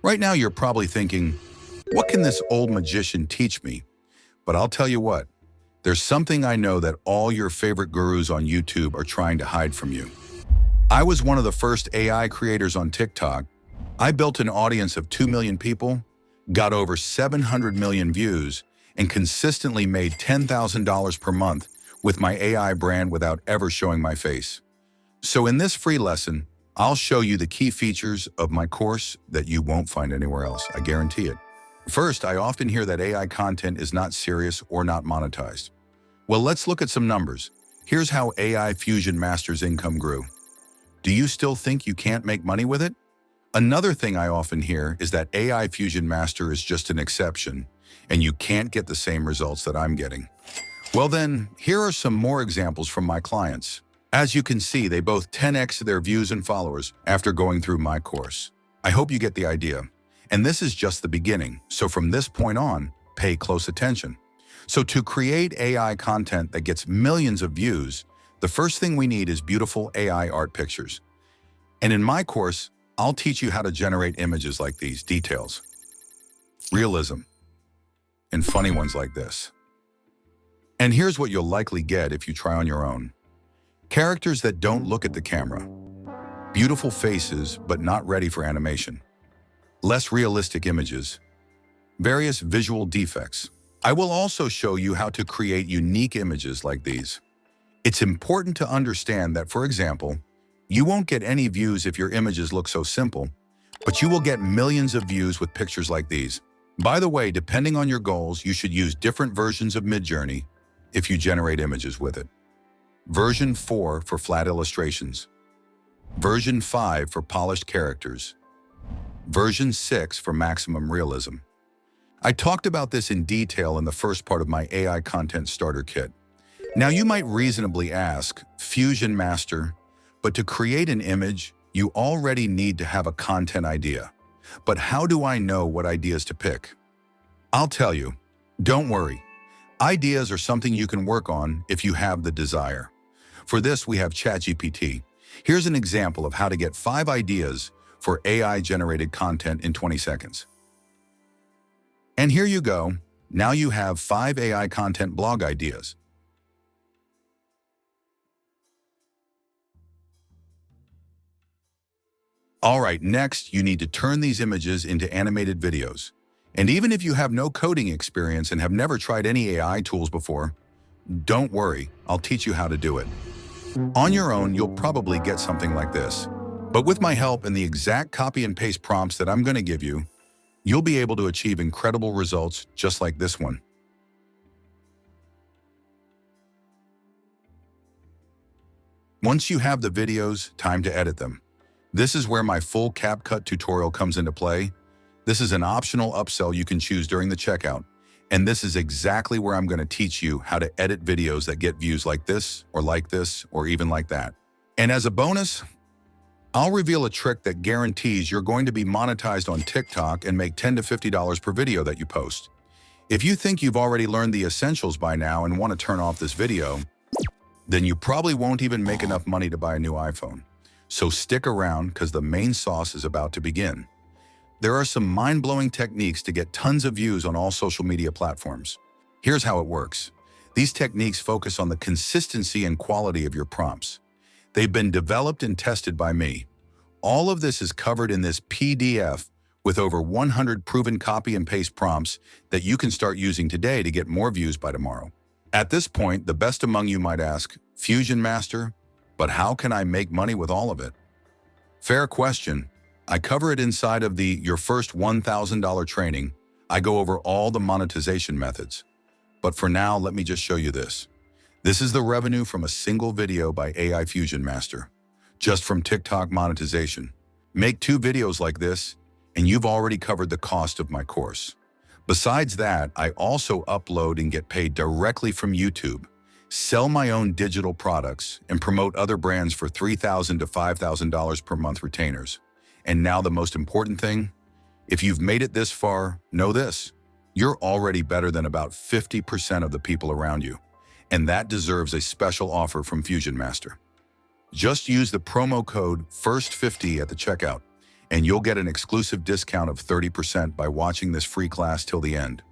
Right now, you're probably thinking, what can this old magician teach me? But I'll tell you what, there's something I know that all your favorite gurus on YouTube are trying to hide from you. I was one of the first AI creators on TikTok. I built an audience of 2 million people, got over 700 million views, and consistently made $10,000 per month with my AI brand without ever showing my face. So in this free lesson, I'll show you the key features of my course that you won't find anywhere else, I guarantee it. First, I often hear that AI content is not serious or not monetized. Well, let's look at some numbers. Here's how AI Fusion Master's income grew. Do you still think you can't make money with it? Another thing I often hear is that AI Fusion Master is just an exception, and you can't get the same results that I'm getting. Well then, here are some more examples from my clients. As you can see, they both 10x their views and followers after going through my course. I hope you get the idea. And this is just the beginning, so from this point on, pay close attention. So to create AI content that gets millions of views, the first thing we need is beautiful AI art pictures. And in my course, I'll teach you how to generate images like these, details, realism, and funny ones like this. And here's what you'll likely get if you try on your own. Characters that don't look at the camera. Beautiful faces, but not ready for animation. Less realistic images. Various visual defects. I will also show you how to create unique images like these. It's important to understand that, for example, you won't get any views if your images look so simple, but you will get millions of views with pictures like these. By the way, depending on your goals, you should use different versions of Midjourney if you generate images with it. Version 4 for flat illustrations. Version 5 for polished characters. Version 6 for maximum realism. I talked about this in detail in the first part of my AI Content Starter Kit. Now you might reasonably ask, Fusion Master, but to create an image, you already need to have a content idea. But how do I know what ideas to pick? I'll tell you, don't worry. Ideas are something you can work on if you have the desire. For this, we have ChatGPT. Here's an example of how to get 5 ideas for AI-generated content in 20 seconds. And here you go. Now you have 5 AI content blog ideas. All right, next, you need to turn these images into animated videos. And even if you have no coding experience and have never tried any AI tools before, don't worry, I'll teach you how to do it. On your own, you'll probably get something like this. But with my help and the exact copy and paste prompts that I'm going to give you, you'll be able to achieve incredible results just like this one. Once you have the videos, time to edit them. This is where my full CapCut tutorial comes into play. This is an optional upsell you can choose during the checkout. And this is exactly where I'm going to teach you how to edit videos that get views like this, or even like that. And as a bonus, I'll reveal a trick that guarantees you're going to be monetized on TikTok and make $10 to $50 per video that you post. If you think you've already learned the essentials by now and want to turn off this video, then you probably won't even make enough money to buy a new iPhone. So stick around because the main sauce is about to begin. There are some mind-blowing techniques to get tons of views on all social media platforms. Here's how it works. These techniques focus on the consistency and quality of your prompts. They've been developed and tested by me. All of this is covered in this PDF with over 100 proven copy and paste prompts that you can start using today to get more views by tomorrow. At this point, the best among you might ask, Fusion Master, but how can I make money with all of it? Fair question. I cover it inside of Your First $1,000 training. I go over all the monetization methods. But for now, let me just show you this. This is the revenue from a single video by AI Fusion Master, just from TikTok monetization. Make 2 videos like this, and you've already covered the cost of my course. Besides that, I also upload and get paid directly from YouTube, sell my own digital products, and promote other brands for $3,000 to $5,000 per month retainers. And now the most important thing, if you've made it this far, know this. You're already better than about 50% of the people around you, and that deserves a special offer from Fusion Master. Just use the promo code FIRST50 at the checkout, and you'll get an exclusive discount of 30% by watching this free class till the end.